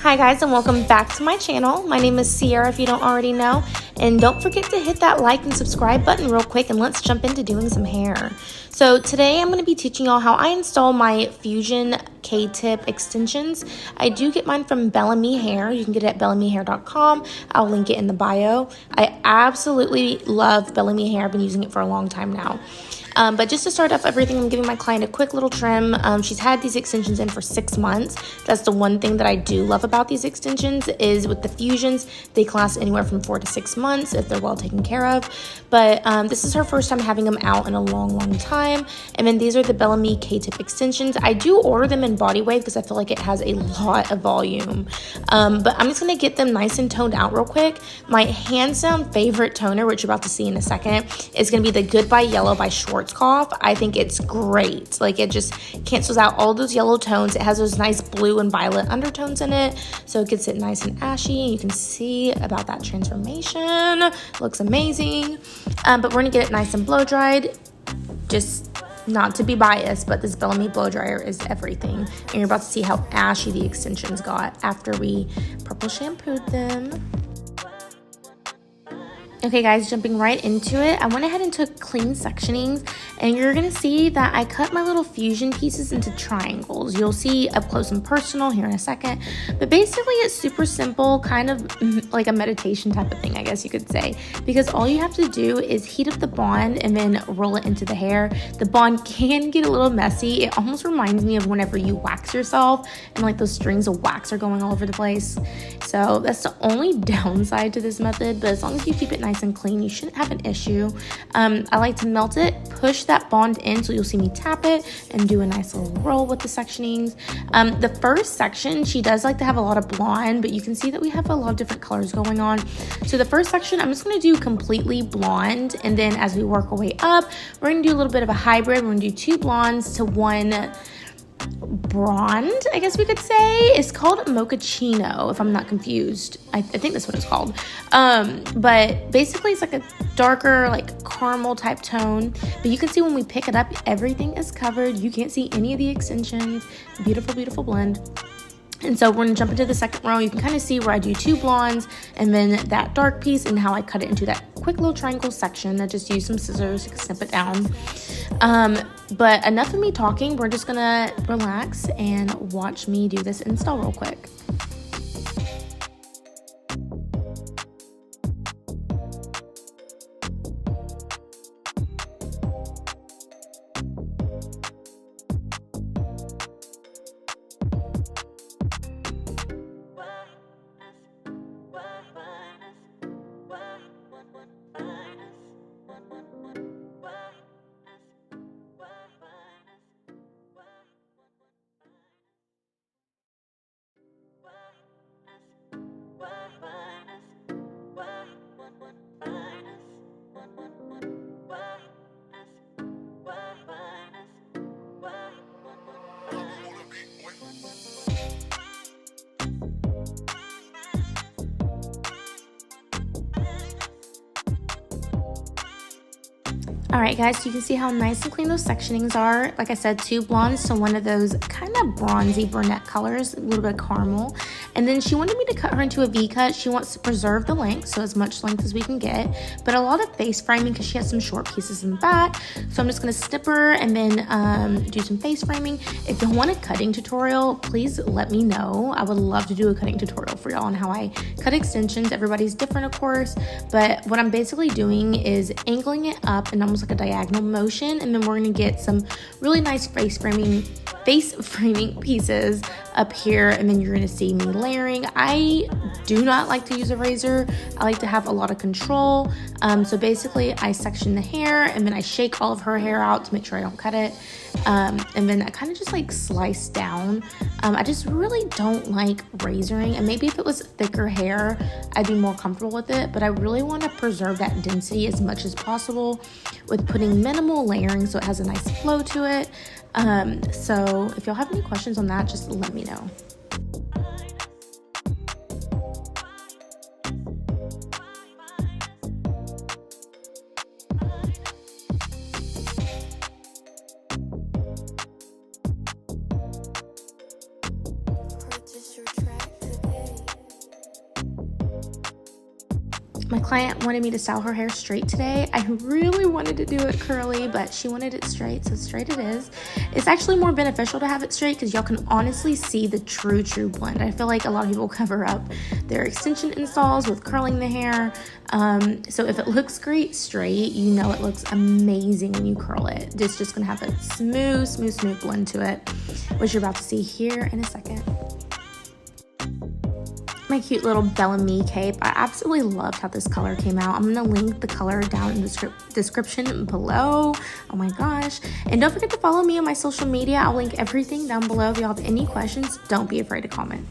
Hi guys, and welcome back to my channel. My name is Sierra if you don't already know, and don't forget to hit that like and subscribe button real quick, and let's jump into doing some hair. So today I'm going to be teaching y'all how I install my Fusion K-tip extensions. I do get mine from Bellamy Hair. You can get it at bellamyhair.com. I'll link it in the bio. I absolutely love Bellamy Hair. I've been using it for a long time now. But just to start off everything, I'm giving my client a quick little trim. She's had these extensions in for 6 months. That's the one thing that I do love about these extensions is with the Fusions, they can last anywhere from 4 to 6 months if they're well taken care of. But this is her first time having them out in a long time. And then these are the Bellamy K-tip extensions. I do order them in body wave because I feel like it has a lot of volume. But I'm just going to get them nice and toned out real quick. My hands down favorite toner, which you're about to see in a second, is going to be the Goodbye Yellow by Schwarzkopf. I think it's great. Like, it just cancels out all those yellow tones. It has those nice blue and violet undertones in it, so it gets it nice and ashy. You can see about that transformation. Looks amazing. But we're going to get it nice and blow dried. Just not to be biased, but this Bellamy blow dryer is everything. And you're about to see how ashy the extensions got after we purple shampooed them. Okay guys, jumping right into it, I went ahead and took clean sectionings, and you're going to see that I cut my little Fusion pieces into triangles. You'll see up close and personal here in a second, but basically it's super simple, kind of like a meditation type of thing, I guess you could say, because all you have to do is heat up the bond and then roll it into the hair. The bond can get a little messy. It almost reminds me of whenever you wax yourself and like those strings of wax are going all over the place. So that's the only downside to this method, but as long as you keep it nice and clean, you shouldn't have an issue. I like to melt it, push that bond in, so you'll see me tap it and do a nice little roll with the sectionings. The first section, she does like to have a lot of blonde, but you can see that we have a lot of different colors going on. So the first section, I'm just going to do completely blonde, and then as we work our way up, we're going to do a little bit of a hybrid. We're going to do 2 blondes to 1 blonde, I guess we could say. It's called mochaccino, if I'm not confused. I think that's what it's called. But basically it's like a darker, like caramel type tone. But you can see when we pick it up, everything is covered. You can't see any of the extensions. Beautiful blend. And so we're going to jump into the second row. You can kind of see where I do 2 blondes and then that dark piece and how I cut it into that quick little triangle section. I just use some scissors to snip it down. But enough of me talking. We're just going to relax and watch me do this install real quick. Alright guys, so you can see how nice and clean those sectionings are. Like I said, 2 blondes to 1 of those kind of bronzy brunette colors, a little bit of caramel. And then she wanted me to cut her into a V-cut. She wants to preserve the length, so as much length as we can get, but a lot of face framing because she has some short pieces in the back. So I'm just going to snip her and then do some face framing. If you want a cutting tutorial, please let me know. I would love to do a cutting tutorial for y'all on how I cut extensions. Everybody's different, of course, but what I'm basically doing is angling it up in almost like a diagonal motion, and then we're going to get some really nice face framing pieces up here, and then you're going to see me layering. I do not like to use a razor. I like to have a lot of control. So basically I section the hair and then I shake all of her hair out to make sure I don't cut it. And then I kind of just like slice down. I just really don't like razoring, and maybe if it was thicker hair I'd be more comfortable with it, but I really want to preserve that density as much as possible with putting minimal layering so it has a nice flow to it. So if y'all have any questions on that, just let me know. Purchase your track today. My client wanted me to style her hair straight today. I really wanted to do it curly, but she wanted it straight, so straight it is. It's actually more beneficial to have it straight because y'all can honestly see the true blend. I feel like a lot of people cover up their extension installs with curling the hair. So if it looks great straight, you know it looks amazing when you curl it. It's just gonna have a smooth blend to it, which you're about to see here in a second. My cute little Bellamy cape. I absolutely loved how this color came out. I'm gonna link the color down in the description below. Oh my gosh. And don't forget to follow me on my social media. I'll link everything down below. If y'all have any questions, don't be afraid to comment.